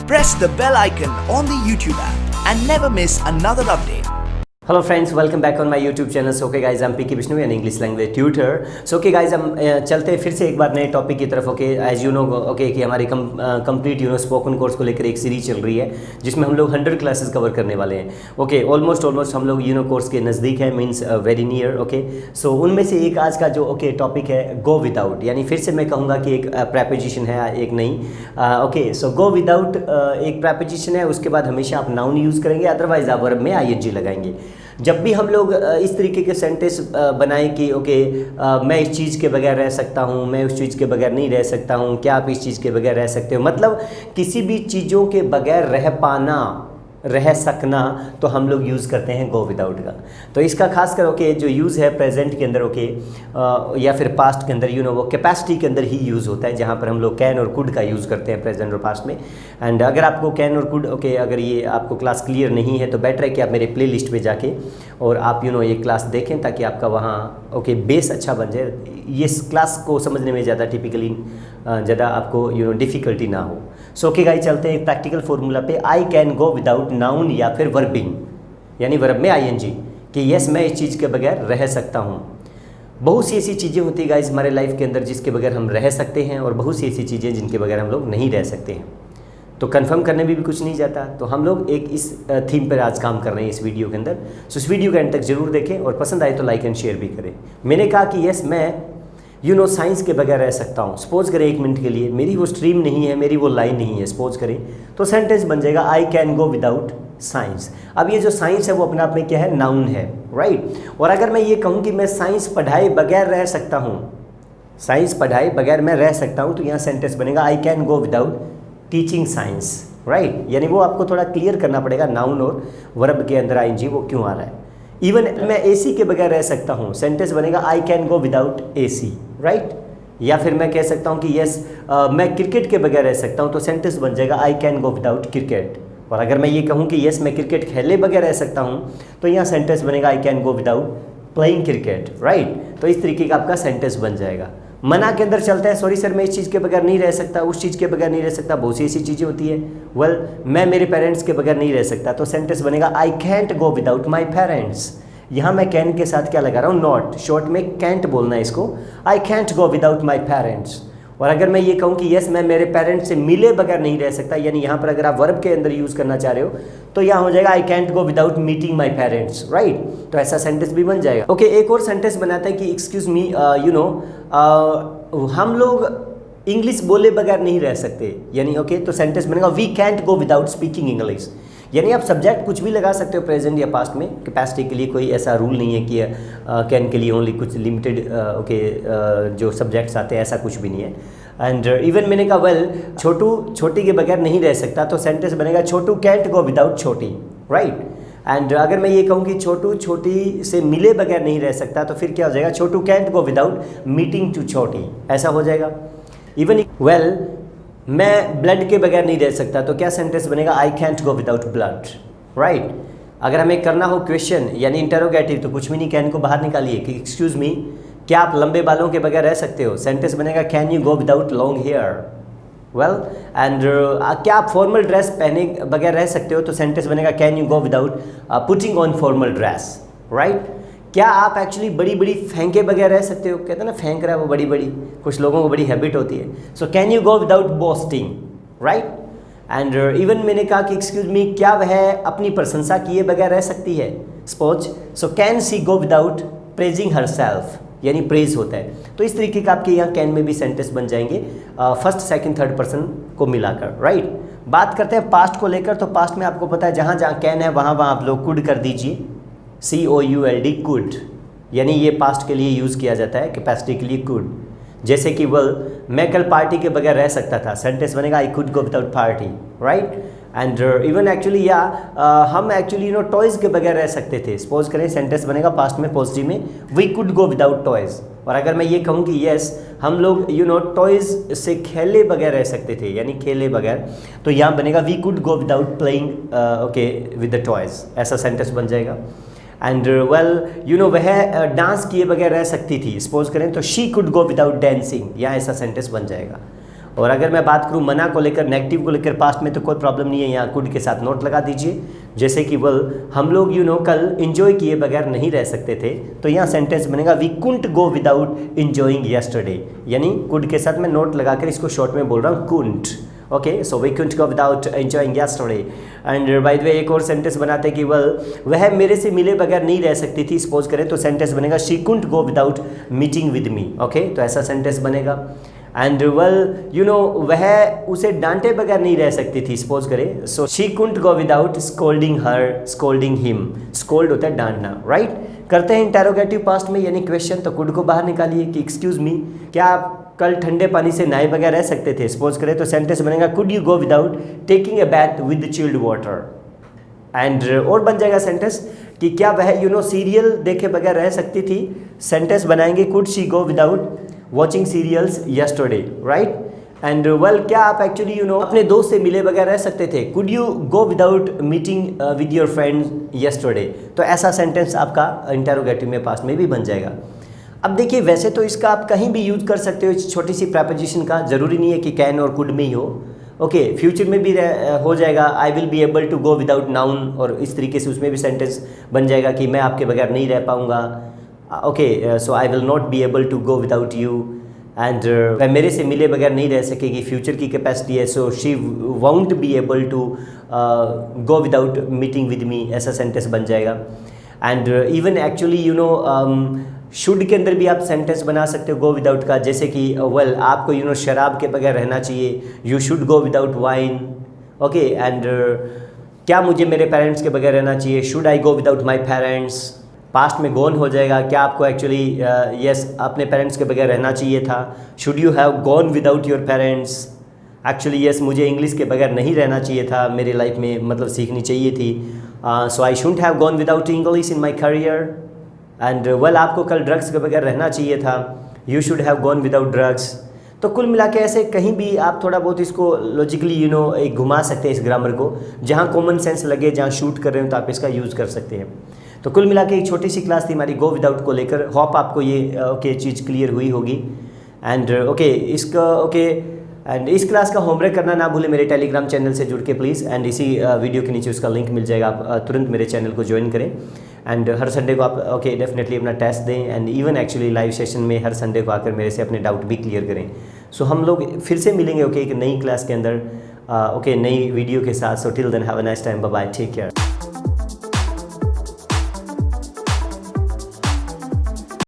Press the bell icon on the YouTube app and never miss another update. Hello friends, welcome back on my YouTube channel. So okay guys, I'm PK Vishnu, an English language tutor. So okay guys, हम चलते हैं फिर से एक बार नए topic की तरफ. Okay as you know okay कि हमारी कंप्लीट स्पोकन कोर्स को लेकर एक सीरीज चल रही है जिसमें हम लोग 100 क्लासेस कवर करने वाले हैं. ओके ऑलमोस्ट हम लोग कोर्स के नज़दीक हैं, means very near. Okay so उनमें से एक आज का जो टॉपिक है गो विदाउट, यानी फिर से मैं कहूँगा कि एक प्रेपोजिशन है, एक नई. ओके सो गो विदाउट एक प्रेपोजिशन है, उसके बाद हमेशा आप नाउन यूज़ करेंगे, अदरवाइज आप वर्ब में आईएनजी लगाएंगे. जब भी हम लोग इस तरीके के सेंटेंस बनाएं कि मैं इस चीज़ के बगैर रह सकता हूँ, मैं उस चीज़ के बगैर नहीं रह सकता हूँ, क्या आप इस चीज़ के बगैर रह सकते हो, मतलब किसी भी चीज़ों के बगैर रह पाना, रह सकना, तो हम लोग यूज़ करते हैं गो विदाउट का. तो इसका खास कर जो यूज़ है प्रेजेंट के अंदर या फिर पास्ट के अंदर वो कैपेसिटी के अंदर ही यूज़ होता है, जहाँ पर हम लोग कैन और कुड का यूज़ करते हैं प्रेजेंट और पास्ट में. एंड अगर आपको कैन और कुड अगर ये आपको क्लास क्लियर नहीं है तो बेटर है कि आप मेरे प्ले लिस्ट पर जाके और आप ये क्लास देखें ताकि आपका वहाँ बेस अच्छा बन जाए. ये क्लास को समझने में ज़्यादा टिपिकली ज़्यादा आपको डिफ़िकल्टी ना हो. सो ओके गाइस, चलते हैं प्रैक्टिकल फार्मूला पे. I can go without noun या फिर वर्बिंग, यानी वर्ब में आईएनजी, कि यस मैं इस चीज़ के बगैर रह सकता हूँ. बहुत सी ऐसी चीज़ें होती है गाइस हमारे लाइफ के अंदर जिसके बगैर हम रह सकते हैं और बहुत सी ऐसी चीज़ें जिनके बगैर हम लोग नहीं रह सकते हैं. तो कंफर्म करने में भी कुछ नहीं जाता. तो हम लोग एक इस थीम पर आज काम कर रहे हैं इस वीडियो के अंदर. सो इस वीडियो के एंड तक जरूर देखें और पसंद आए तो लाइक एंड शेयर भी करें. मैंने कहा कि यस मैं साइंस के बगैर रह सकता हूँ. सपोज करें 1 मिनट के लिए मेरी वो स्ट्रीम नहीं है, मेरी वो लाइन नहीं है, सपोज करें, तो सेंटेंस बन जाएगा I can go without science. अब ये जो साइंस है वो अपने आप में क्या है, नाउन है, राइट. और अगर मैं ये कहूँ कि मैं साइंस पढ़ाए बगैर रह सकता हूँ, साइंस पढ़ाए बगैर मैं रह सकता हूँ, तो यहाँ सेंटेंस बनेगा I can go without teaching science, right. यानी वो आपको थोड़ा क्लियर करना पड़ेगा नाउन और वर्ब के अंदर आईएनजी वो क्यों आ रहा है. इवन मैं एसी के बगैर रह सकता हूँ, सेंटेंस बनेगा I can go without AC, right. या फिर मैं कह सकता हूँ कि यस मैं क्रिकेट के बगैर रह सकता हूँ, तो सेंटेंस बन जाएगा I can go without cricket. और अगर मैं ये कहूँ कि यस मैं क्रिकेट खेले बगैर रह सकता हूँ, तो यहाँ सेंटेंस बनेगा I can go without playing cricket, right. तो इस तरीके का आपका सेंटेंस बन जाएगा. मना के अंदर चलता है, सॉरी सर मैं इस चीज़ के बगैर नहीं रह सकता, उस चीज़ के बगैर नहीं रह सकता, बहुत सी ऐसी चीज़ें होती है. वेल मैं मेरे पेरेंट्स के बगैर नहीं रह सकता, तो सेंटेंस बनेगा I can't go without my parents. यहाँ मैं कैन के साथ क्या लगा रहा हूँ, नॉट. शॉर्ट में कैंट बोलना है इसको, I can't go without my parents. और अगर मैं ये कहूँ कि यस मैं मेरे पेरेंट्स से मिले बगैर नहीं रह सकता, यानी यहाँ पर अगर आप वर्ब के अंदर यूज़ करना चाह रहे हो तो यहाँ हो जाएगा I can't go without meeting my parents, right. तो ऐसा सेंटेंस भी बन जाएगा. ओके एक और सेंटेंस बनाता है कि एक्सक्यूज मी हम लोग इंग्लिश बोले बगैर नहीं रह सकते, यानी तो सेंटेंस बनेगा we can't go without speaking English. यानी आप सब्जेक्ट कुछ भी लगा सकते हो प्रेजेंट या पास्ट में. कैपेसिटी के लिए कोई ऐसा रूल नहीं है कि कैन के लिए ओनली कुछ लिमिटेड जो सब्जेक्ट्स आते हैं, ऐसा कुछ भी नहीं है. एंड इवन मैंने कहा वेल छोटू छोटी के बगैर नहीं रह सकता, तो सेंटेंस बनेगा छोटू कैंट गो विदाउट छोटी, राइट. एंड अगर मैं ये कहूँ कि छोटू छोटी से मिले बगैर नहीं रह सकता, तो फिर क्या हो जाएगा, Chhotu can't go without meeting to Chhoti, ऐसा हो जाएगा. इवन वेल मैं ब्लड के बगैर नहीं रह सकता, तो क्या सेंटेंस बनेगा I can't go without blood, right. अगर हमें करना हो क्वेश्चन यानी इंटरोगेटिव, तो कुछ भी नहीं, कैन को बाहर निकालिए कि एक्सक्यूज मी क्या आप लंबे बालों के बगैर रह सकते हो, सेंटेंस बनेगा can you go without long hair. Well and क्या आप फॉर्मल ड्रेस पहने बगैर रह सकते हो, तो सेंटेंस बनेगा can you go without putting on formal dress, right. क्या आप एक्चुअली बड़ी बड़ी फेंके बगैर रह सकते हो, कहते हैं ना फेंक रहा है वो बड़ी बड़ी, कुछ लोगों को बड़ी हैबिट होती है. So can you go without boasting, right. And even मैंने कहा कि एक्सक्यूज मी क्या वह अपनी प्रशंसा किए बगैर रह सकती है, suppose. So can see go without praising her self, यानी प्रेज होता है. तो इस तरीके का आपके यहाँ कैन में भी सेंटेंस बन जाएंगे फर्स्ट सेकंड थर्ड पर्सन को मिलाकर, राइट. बात करते हैं पास्ट को लेकर. तो पास्ट में आपको पता है जहाँ जहाँ कैन है वहाँ वहाँ आप लोग कुड कर दीजिए, COULD कुड, यानी ये पास्ट के लिए यूज़ किया जाता है कैपेसिटी के लिए कुड. जैसे कि वेल मैं कल पार्टी के बगैर रह सकता था, सेंटेंस बनेगा I could go without party, right. And even actually हम एक्चुअली टॉयज़ के बगैर रह सकते थे, सपोज करें, सेंटेंस बनेगा पास्ट में पॉजिटिव में we could go without toys. और अगर मैं ये कहूँ कि यस हम लोग टॉयज़ से खेले बगैर रह सकते थे, यानी खेले बगैर, तो यहाँ बनेगा we could go without playing with the toys, ऐसा सेंटेंस बन जाएगा. एंड वेल वह डांस किए बगैर रह सकती थी, सपोज करें, तो she could go without dancing, यहाँ ऐसा सेंटेंस बन जाएगा. और अगर मैं बात करूँ मना को लेकर, नेगेटिव को लेकर पास्ट में, तो कोई प्रॉब्लम नहीं है, यहाँ कुड के साथ नोट लगा दीजिए। जैसे कि हम लोग कल इंजॉय किए बगैर नहीं रह सकते थे, तो यहाँ सेंटेंस बनेगा we couldn't go without enjoying yesterday, यानी कुड के साथ मैं नोट लगाकर इसको शॉर्ट में बोल रहा हूँ couldn't. Okay, so we couldn't go without enjoying yesterday. And by the way एक और सेंटेंस बनाते हैं कि वह मेरे से मिले बगैर नहीं रह सकती थी, सपोज करें, तो सेंटेंस बनेगा she कुंट go without meeting with me. Okay, तो ऐसा सेंटेंस बनेगा। एंड वह उसे डांटे बगैर नहीं रह सकती थी, सपोज करें, so she कुंट go without scolding her, scolding him. Scold होता है डांटना, राइट। करते हैं इंटेरोगेटिव पास्ट में यानी क्वेश्चन, तो कुड को बाहर निकालिए कि एक्सक्यूज मी, क्या आप कल ठंडे पानी से नहाए बगैर रह सकते थे, सपोज करें, तो सेंटेंस बनेगा could you go without taking a bath with chilled water. And और बन जाएगा सेंटेंस कि क्या वह सीरियल देखे बगैर रह सकती थी, सेंटेंस बनाएंगे could she go without watching serials yesterday, right. And क्या आप एक्चुअली अपने दोस्त से मिले बगैर रह सकते थे, could you go without meeting with your friends yesterday. तो ऐसा सेंटेंस आपका इंटेरोगेटिव में पास्ट में भी बन जाएगा। अब देखिए, वैसे तो इसका आप कहीं भी यूज कर सकते हो, इस छोटी सी प्रेपोजिशन का, ज़रूरी नहीं है कि कैन और कुड में ही हो। ओके, फ्यूचर में भी हो जाएगा, I will be able to go without noun, और इस तरीके से उसमें भी सेंटेंस बन जाएगा कि मैं आपके बगैर नहीं रह पाऊँगा। Okay, so I will not be able to go without you. And वह मेरे से मिले बगैर नहीं रह सकेगी, फ्यूचर की कैपेसिटी है, so she won't be able to go without meeting with me, ऐसा सेंटेंस बन जाएगा। एंड इवन एक्चुअली शुड के अंदर भी आप सेंटेंस बना सकते हो गो विदाउट का, जैसे कि आपको शराब के बगैर रहना चाहिए, you should go without wine. Okay, and क्या मुझे मेरे पेरेंट्स के बगैर रहना चाहिए, should I go without my parents. Past में गॉन हो जाएगा, क्या आपको एक्चुअली यस अपने पेरेंट्स के बगैर रहना चाहिए था, should you have gone without your parents. Actually yes, मुझे इंग्लिश के बगैर नहीं रहना चाहिए था मेरी लाइफ में, मतलब सीखनी चाहिए थी, so I shouldn't have gone without English in my career. And आपको कल ड्रग्स के बगैर रहना चाहिए था, you should have gone without drugs. तो कुल मिला के ऐसे कहीं भी आप थोड़ा बहुत इसको लॉजिकली एक घुमा सकते हैं इस ग्रामर को, जहाँ कॉमन सेंस लगे, जहाँ शूट कर रहे हो तो आप इसका यूज़ कर सकते हैं। तो कुल मिला के एक छोटी सी क्लास थी हमारी गो विदाउट को लेकर, होप आपको ये चीज़ क्लियर हुई होगी। एंड एंड इस क्लास का होमवर्क करना ना भूलें मेरे टेलीग्राम चैनल से जुड़ के प्लीज़। एंड इसी वीडियो के नीचे उसका लिंक मिल जाएगा, आप तुरंत मेरे चैनल को ज्वाइन करें। एंड हर संडे को आप डेफिनेटली अपना टेस्ट दें, and even actually live session में हर संडे को आकर मेरे से अपने डाउट भी क्लियर करें। सो हम लोग फिर से मिलेंगे एक नई क्लास के अंदर नई वीडियो के साथ। So till then have a nice time, bye bye, take care.